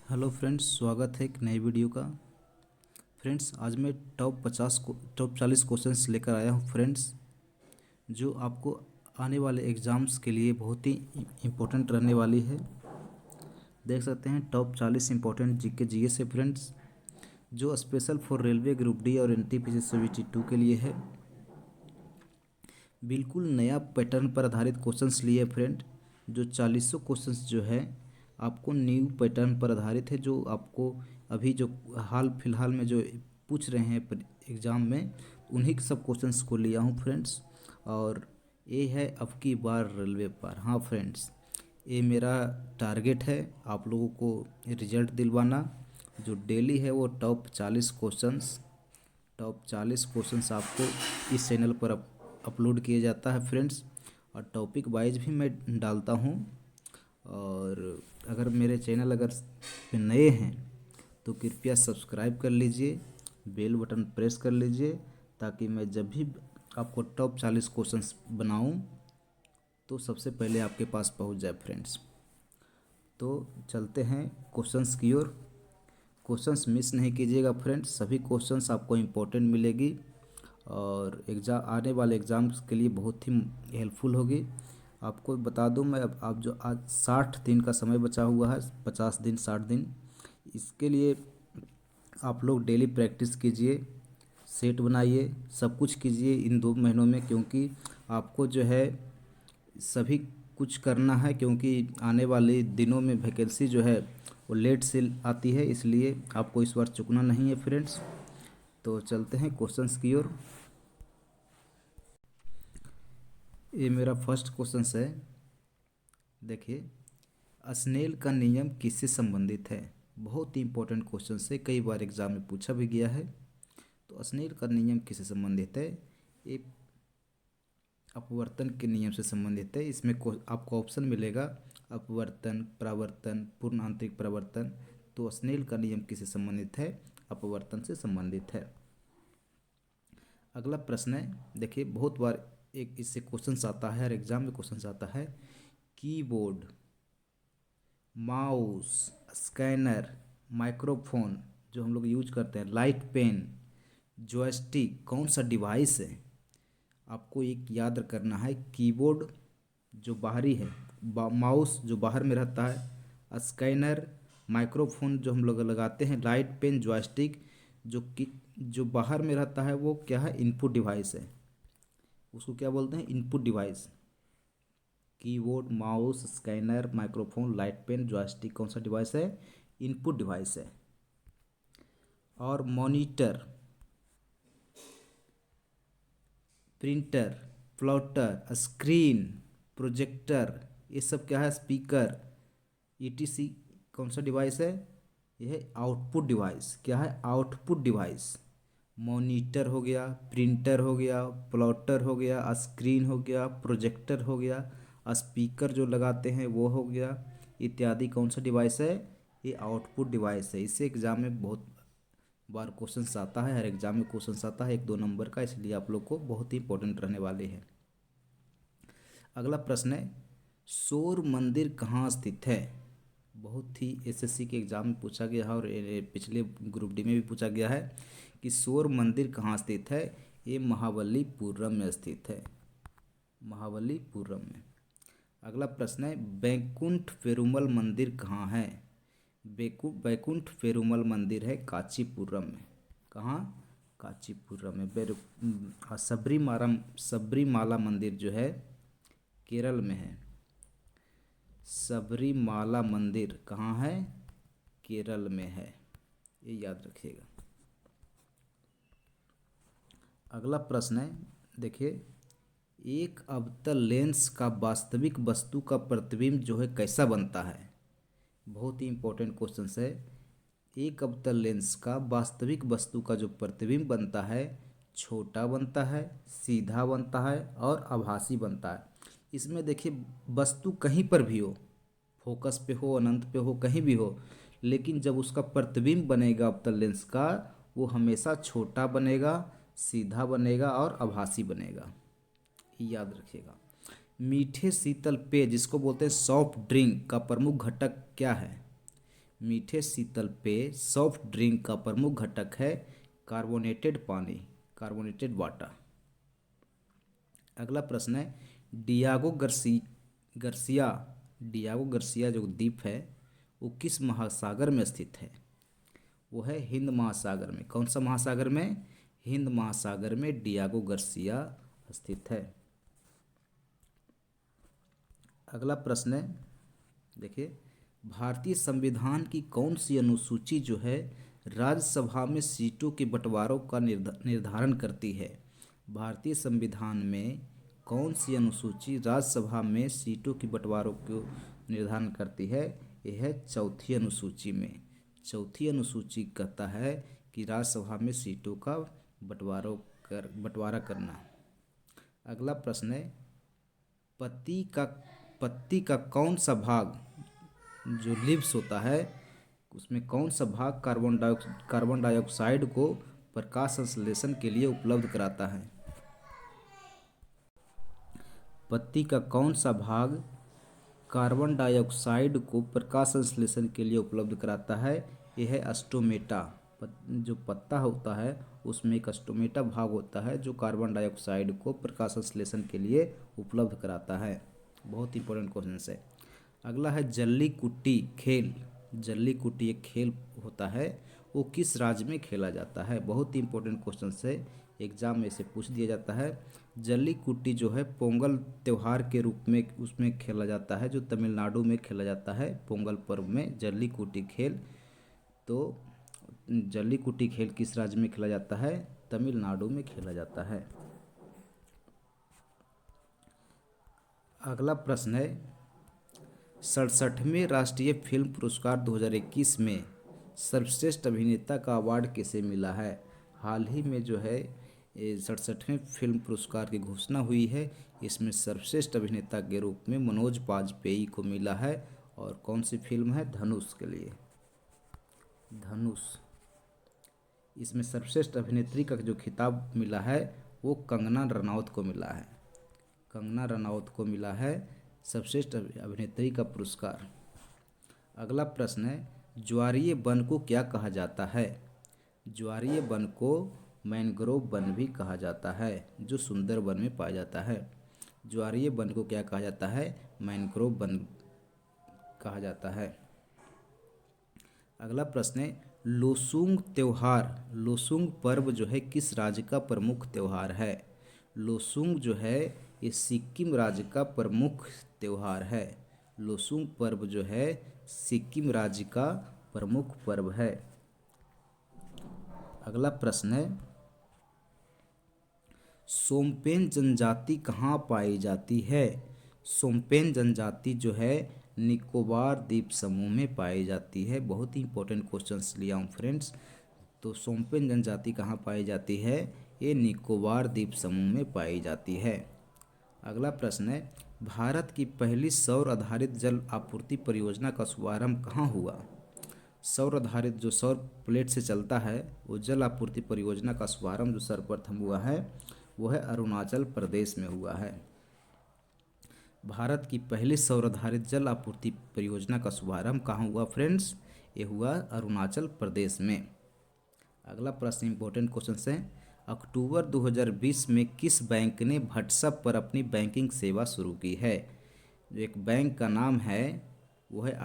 Hello friends, स्वागत है एक नई वीडियो का। फ्रेंड्स, आज मैं टॉप 40 क्वेश्चंस लेकर आया हूँ फ्रेंड्स, जो आपको आने वाले एग्ज़ाम्स के लिए बहुत ही इम्पोर्टेंट रहने वाली है। देख सकते हैं टॉप 40 इम्पोर्टेंट जीके जीएस से फ्रेंड्स, जो special for railway group D और एनटीपीसी सीबीटी 2 के लिए है। बिल्कुल नया पैटर्न पर आधारित क्वेश्चंस लिए फ्रेंड। जो 40 क्वेश्चंस जो है आपको न्यू पैटर्न पर आधारित है, जो आपको अभी जो हाल फिलहाल में जो पूछ रहे हैं एग्ज़ाम में, उन्हीं सब क्वेश्चंस को लिया हूँ फ्रेंड्स। और ये है अब की बार रेलवे पर। हाँ फ्रेंड्स, ये मेरा टारगेट है आप लोगों को रिजल्ट दिलवाना। जो डेली है वो टॉप 40 क्वेश्चंस आपको इस चैनल पर अपलोड किया जाता है फ्रेंड्स। और टॉपिक वाइज भी मैं डालता हूँ। और अगर मेरे चैनल पे नए हैं तो कृपया सब्सक्राइब कर लीजिए, बेल बटन प्रेस कर लीजिए, ताकि मैं जब भी आपको टॉप 40 क्वेश्चंस बनाऊं तो सबसे पहले आपके पास पहुंच जाए फ्रेंड्स। तो चलते हैं क्वेश्चंस की ओर। क्वेश्चंस मिस नहीं कीजिएगा फ्रेंड्स, सभी क्वेश्चंस आपको इम्पोर्टेंट मिलेगी और एग्ज़ाम आने वाले एग्ज़ाम्स के लिए बहुत ही हेल्पफुल होगी। आपको बता दूं मैं, अब आप जो आज 60 दिन का समय बचा हुआ है, 50 दिन 60 दिन, इसके लिए आप लोग डेली प्रैक्टिस कीजिए, सेट बनाइए, सब कुछ कीजिए इन 2 महीनों में, क्योंकि आपको जो है सभी कुछ करना है, क्योंकि आने वाले दिनों में वैकेंसी जो है वो लेट से आती है, इसलिए आपको इस बार चुकना नहीं है फ्रेंड्स। तो चलते हैं क्वेश्चंस की ओर। ये मेरा फर्स्ट क्वेश्चन है। देखिए, स्नेल का नियम किससे संबंधित है? बहुत ही इंपॉर्टेंट क्वेश्चन है, कई बार एग्जाम में पूछा भी गया है। तो स्नेल का नियम किससे संबंधित है? ये अपवर्तन के नियम से संबंधित है। इसमें आपको ऑप्शन मिलेगा अपवर्तन, परावर्तन, पूर्ण आंतरिक परावर्तन। तो स्नेल का नियम किससे संबंधित है? अपवर्तन से संबंधित है। अगला प्रश्न है, देखिए बहुत बार एक इससे क्वेश्चन आता है और एग्जाम में क्वेश्चन आता है। कीबोर्ड, माउस, स्कैनर, माइक्रोफोन जो हम लोग यूज करते हैं, लाइट पेन, जॉयस्टिक, कौन सा डिवाइस है? आपको एक याद करना है। कीबोर्ड जो बाहरी है, माउस जो बाहर में रहता है, स्कैनर, माइक्रोफोन जो हम लोग लगाते हैं, लाइट पेन, जॉयस्टिक जो बाहर में रहता है, वो क्या है? इनपुट डिवाइस है। उसको क्या बोलते हैं? Input device. Keyboard, mouse, scanner, microphone, light pen, joystick कौन सा डिवाइस है? इनपुट डिवाइस है। और monitor, printer, plotter, screen, projector, ये सब क्या है? स्पीकर, ईटीसी कौन सा डिवाइस है? यह है आउटपुट डिवाइस। क्या है? Output device. मॉनिटर हो गया, प्रिंटर हो गया, प्लॉटर हो गया, स्क्रीन हो गया, प्रोजेक्टर हो गया, स्पीकर जो लगाते हैं वो हो गया, इत्यादि कौन सा डिवाइस है? ये आउटपुट डिवाइस है। इससे एग्जाम में बहुत बार क्वेश्चन आता है, हर एग्जाम में क्वेश्चन आता है 1-2 नंबर का, इसलिए आप लोग को बहुत ही इंपॉर्टेंट रहने वाले हैं। अगला प्रश्न है, सौर मंदिर कहाँ स्थित है? बहुत ही एसएससी के एग्जाम में पूछा गया है और पिछले ग्रुप डी में भी पूछा गया है कि सौर मंदिर कहाँ स्थित है। ये महाबलीपुरम में स्थित है, महाबलीपुरम में। अगला प्रश्न है, बैकुंठ पेरुमल मंदिर कहाँ है? बैकुंठ पेरुमल मंदिर है कांचीपुरम में। कहाँ? कांचीपुरम में। सबरीमाला मंदिर जो है केरल में है। सबरीमाला मंदिर कहाँ है? केरल में है, ये याद रखिएगा। अगला प्रश्न है, देखिए, एक अवतल लेंस का वास्तविक वस्तु का प्रतिबिंब जो है कैसा बनता है? बहुत ही इंपॉर्टेंट क्वेश्चन है। एक अवतल लेंस का वास्तविक वस्तु का जो प्रतिबिंब बनता है, छोटा बनता है, सीधा बनता है और आभासी बनता है। इसमें देखिए, वस्तु कहीं पर भी हो, फोकस पे हो, अनंत पे हो, कहीं भी हो, लेकिन जब उसका प्रतिबिंब बनेगा अवतल लेंस का, वो हमेशा छोटा बनेगा, सीधा बनेगा और आभासी बनेगा, याद रखिएगा। मीठे शीतल पेय जिसको बोलते हैं सॉफ्ट ड्रिंक का प्रमुख घटक क्या है? मीठे शीतल पेय सॉफ्ट ड्रिंक का प्रमुख घटक है कार्बोनेटेड पानी, कार्बोनेटेड वाटर। अगला प्रश्न है गर्सिया डियागो गर्सिया जो द्वीप है वो किस महासागर में स्थित है? वो है हिंद महासागर में। कौन सा महासागर में? हिंद महासागर में डियागो गर्सिया स्थित है। अगला प्रश्न है, देखिए, भारतीय संविधान की कौन सी अनुसूची जो है राज्यसभा में सीटों के बंटवारों का निर्धारण करती है? भारतीय संविधान में कौन सी अनुसूची राज्यसभा में सीटों के बंटवारों को निर्धारण करती है? यह है चौथी अनुसूची में। चौथी अनुसूची कहता है कि राज्यसभा में सीटों का बंटवारा करना। अगला प्रश्न है, पत्ती का कौन सा भाग जो लिप्स होता है उसमें कौन सा भाग कार्बन डाइऑक्साइड को प्रकाश संश्लेषण के लिए उपलब्ध कराता है? पत्ती का कौन सा भाग कार्बन डाइऑक्साइड को प्रकाश संश्लेषण के लिए उपलब्ध कराता है? यह है स्टोमेटा। जो पत्ता होता है उसमें एक स्टोमेटा भाग होता है जो कार्बन डाइऑक्साइड को प्रकाश संश्लेषण के लिए उपलब्ध कराता है। बहुत इंपॉर्टेंट क्वेश्चन है। अगला है जल्ली कुट्टी खेल। जल्ली कुट्टी एक खेल होता है, वो किस राज्य में खेला जाता है? बहुत ही इंपॉर्टेंट क्वेश्चन है, एग्जाम में से पूछ दिया जाता है। जल्ली कुट्टी जो है पोंगल त्यौहार के रूप में उसमें खेला जाता है, जो तमिलनाडु में खेला जाता है पोंगल पर्व में जल्ली कुट्टी खेल। तो जल्ली कुट्टी खेल किस राज्य में खेला जाता है? तमिलनाडु में खेला जाता है। अगला प्रश्न है, 67वें राष्ट्रीय फिल्म पुरस्कार 2021 में सर्वश्रेष्ठ अभिनेता का अवार्ड किसे मिला है? हाल ही में जो है 67वें फिल्म पुरस्कार की घोषणा हुई है। इसमें सर्वश्रेष्ठ अभिनेता के रूप में मनोज बाजपेयी को मिला है। और कौन सी फिल्म है? धनुष के लिए। धनुष। इसमें सर्वश्रेष्ठ अभिनेत्री का जो खिताब मिला है वो कंगना रनौत को मिला है। कंगना रनौत को मिला है सर्वश्रेष्ठ अभिनेत्री का पुरस्कार। अगला प्रश्न है, ज्वारीय वन को क्या कहा जाता है? ज्वारीय वन को मैंग्रोव वन भी कहा जाता है, जो सुंदर वन में पाया जाता है। ज्वारीय वन को क्या कहा जाता है? मैंग्रोव वन कहा जाता है। अगला प्रश्न है, लोसूंग त्योहार, लोसूंग पर्व जो है किस राज्य का प्रमुख त्योहार है? लोसूंग जो है ये सिक्किम राज्य का प्रमुख त्योहार है। लोसूंग पर्व जो है सिक्किम राज्य का प्रमुख पर्व है। अगला प्रश्न है, सोम्पेन जनजाति कहाँ पाई जाती है? सोम्पेन जनजाति जो है निकोबार द्वीप समूह में पाई जाती है। बहुत ही इंपॉर्टेंट क्वेश्चंस लिया हूँ फ्रेंड्स। तो सोम्पेन जनजाति कहाँ पाई जाती है? ये निकोबार द्वीप समूह में पाई जाती है। अगला प्रश्न है, भारत की पहली सौर आधारित जल आपूर्ति परियोजना का शुभारंभ कहाँ हुआ? सौर आधारित जो सौर प्लेट से चलता है वो जल आपूर्ति परियोजना का शुभारंभ जो सर्वप्रथम हुआ है वो है अरुणाचल प्रदेश में हुआ है। भारत की पहली सौर आधारित जल आपूर्ति परियोजना का शुभारंभ कहाँ हुआ फ्रेंड्स? ये हुआ अरुणाचल प्रदेश में। अगला प्रश्न इंपॉर्टेंट क्वेश्चन है, अक्टूबर 2020 में किस बैंक ने व्हाट्सएप पर अपनी बैंकिंग सेवा शुरू की है? जो एक बैंक का नाम है वो है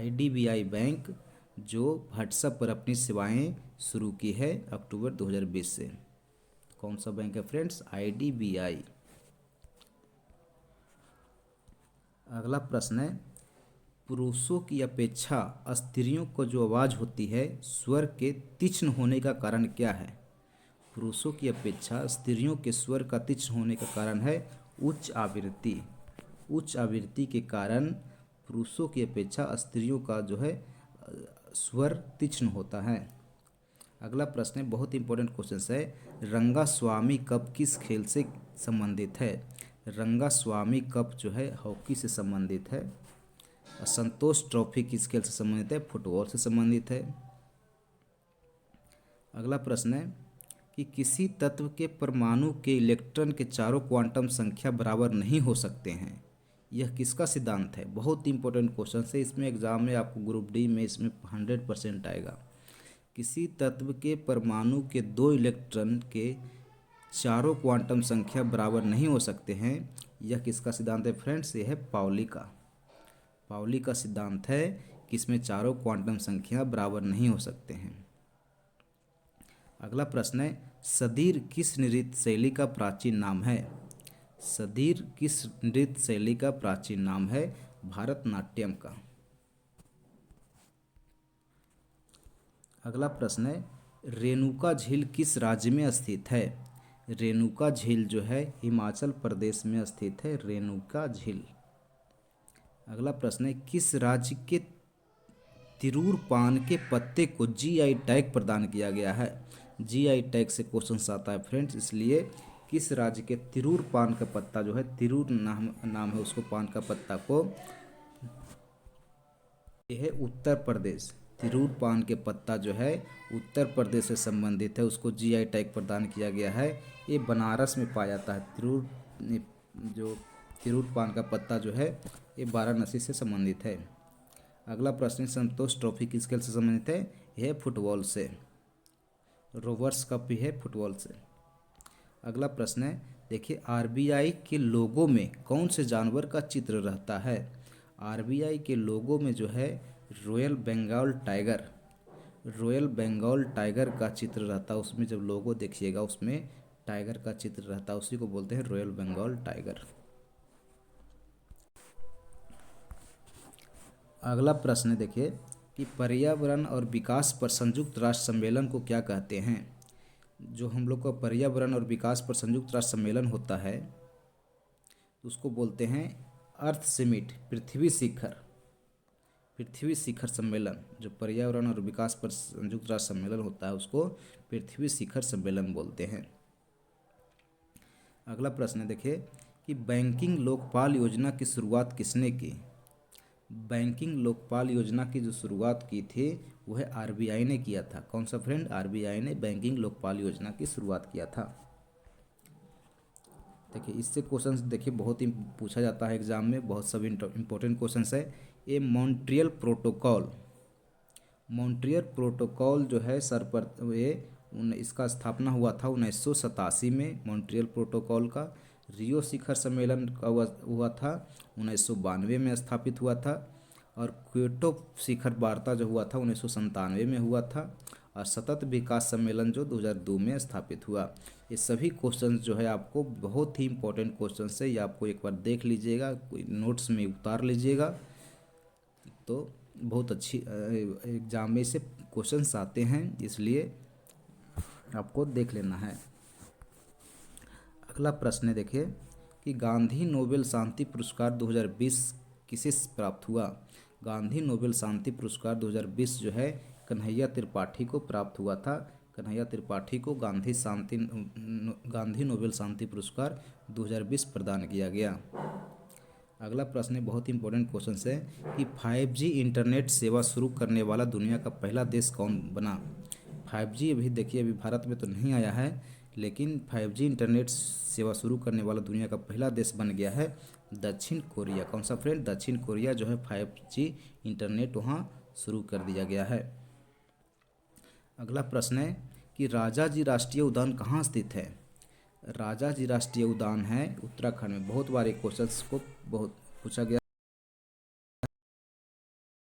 IDBI बैंक, जो व्हाट्सएप पर अपनी सेवाएं शुरू की है अक्टूबर 2020 से। कौन सा बैंक है फ्रेंड्स? IDBI। अगला प्रश्न है, पुरुषों की अपेक्षा स्त्रियों को जो आवाज़ होती है स्वर के तीक्ष्ण होने का कारण क्या है? पुरुषों की अपेक्षा स्त्रियों के स्वर का तीक्ष्ण होने का कारण है उच्च आवृत्ति। उच्च आवृत्ति के कारण पुरुषों की अपेक्षा स्त्रियों का जो है स्वर तीक्ष्ण होता है। अगला प्रश्न है, बहुत इंपॉर्टेंट क्वेश्चन है, रंगा स्वामी कप किस खेल से संबंधित है? रंगा स्वामी कप जो है हॉकी से संबंधित है। संतोष ट्रॉफी किस खेल से संबंधित है? फुटबॉल से संबंधित है। अगला प्रश्न है कि किसी तत्व के परमाणु के इलेक्ट्रॉन के चारों क्वांटम संख्या बराबर नहीं हो सकते हैं, यह किसका सिद्धांत है? बहुत इंपॉर्टेंट क्वेश्चन है, इसमें एग्जाम में आपको ग्रुप डी में इसमें 100% आएगा। किसी तत्व के परमाणु के 2 इलेक्ट्रॉन के चारों क्वांटम संख्या बराबर नहीं हो सकते हैं, यह किसका सिद्धांत है फ्रेंड्स? यह है पाउली का। पाउली का सिद्धांत है कि इसमें चारों क्वांटम संख्या बराबर नहीं हो सकते हैं। अगला प्रश्न है, सदीर किस नृत्य शैली का प्राचीन नाम है? सदीर किस नृत्य शैली का प्राचीन नाम है? भारतनाट्यम का। अगला प्रश्न है, रेणुका झील किस राज्य में स्थित है? रेणुका झील जो है हिमाचल प्रदेश में स्थित है, रेणुका झील। अगला प्रश्न है, किस राज्य के तिरूर पान के पत्ते को जीआई टैग प्रदान किया गया है? जीआई टैग से क्वेश्चन आता है फ्रेंड्स, इसलिए किस राज्य के तिरूर पान का पत्ता जो है, तिरूर नाम है उसको, पान का पत्ता को, यह है उत्तर प्रदेश। तिरूर पान के पत्ता जो है उत्तर प्रदेश से संबंधित है, उसको जीआई टैग प्रदान किया गया है। ये बनारस में पाया जाता है। तिरूर पान का पत्ता जो है ये वाराणसी से संबंधित है। अगला प्रश्न, संतोष ट्रॉफी किस खेल से संबंधित है? यह फुटबॉल से। रोवर्स कप भी है फुटबॉल से। अगला प्रश्न है, देखिए आरबीआई के लोगो में कौन से जानवर का चित्र रहता है? आरबीआई के लोगो में जो है रॉयल बंगाल टाइगर का चित्र रहता है। उसमें जब लोगो देखिएगा उसमें टाइगर का चित्र रहता है, उसी को बोलते हैं रॉयल बंगाल टाइगर। अगला प्रश्न देखिए कि पर्यावरण और विकास पर संयुक्त राष्ट्र सम्मेलन को क्या कहते हैं? जो हम लोग का पर्यावरण और विकास पर संयुक्त राष्ट्र सम्मेलन होता है उसको बोलते हैं अर्थ समिट, पृथ्वी शिखर सम्मेलन। जो पर्यावरण और विकास पर संयुक्त राष्ट्र सम्मेलन होता है उसको पृथ्वी शिखर सम्मेलन बोलते हैं। अगला प्रश्न देखिए कि बैंकिंग लोकपाल योजना की शुरुआत किसने की? बैंकिंग लोकपाल योजना की जो शुरुआत की थी वह आरबीआई ने किया था। कौन सा फ्रेंड? आरबीआई ने बैंकिंग लोकपाल योजना की शुरुआत किया था। देखिए इससे क्वेश्चंस देखिए बहुत ही पूछा जाता है एग्जाम में, बहुत सब इम्पोर्टेंट क्वेश्चंस है। ये मॉन्ट्रियल प्रोटोकॉल जो है इसका स्थापना हुआ था 1987 में। मॉन्ट्रियल प्रोटोकॉल का रियो शिखर सम्मेलन का हुआ था 1992 में स्थापित हुआ था, और क्योटो शिखर वार्ता जो हुआ था 1997 में हुआ था, और सतत विकास सम्मेलन जो 2002 में स्थापित हुआ। ये सभी क्वेश्चंस जो है आपको बहुत ही इंपॉर्टेंट क्वेश्चंस है, ये आपको एक बार देख लीजिएगा, कोई नोट्स में उतार लीजिएगा, तो बहुत अच्छी एग्जाम में से क्वेश्चंस आते हैं, इसलिए आपको देख लेना है। अगला प्रश्न देखिए कि गांधी नोबेल शांति पुरस्कार 2020 किसे प्राप्त हुआ? गांधी नोबेल शांति पुरस्कार 2020 जो है कन्हैया त्रिपाठी को प्राप्त हुआ था। कन्हैया त्रिपाठी को गांधी नोबेल शांति पुरस्कार 2020 प्रदान किया गया। अगला प्रश्न बहुत इंपॉर्टेंट क्वेश्चन है कि 5G इंटरनेट सेवा शुरू करने वाला दुनिया का पहला देश कौन बना? 5G अभी देखिए अभी भारत में तो नहीं आया है, लेकिन 5G इंटरनेट सेवा शुरू करने वाला दुनिया का पहला देश बन गया है दक्षिण कोरिया। कौन सा फ्रेंड? दक्षिण कोरिया जो है 5G इंटरनेट वहाँ शुरू कर दिया गया है। अगला प्रश्न है कि राजाजी राष्ट्रीय उद्यान कहाँ स्थित है? राजाजी राष्ट्रीय उद्यान है उत्तराखंड में। बहुत बार क्वेश्चन को बहुत पूछा गया।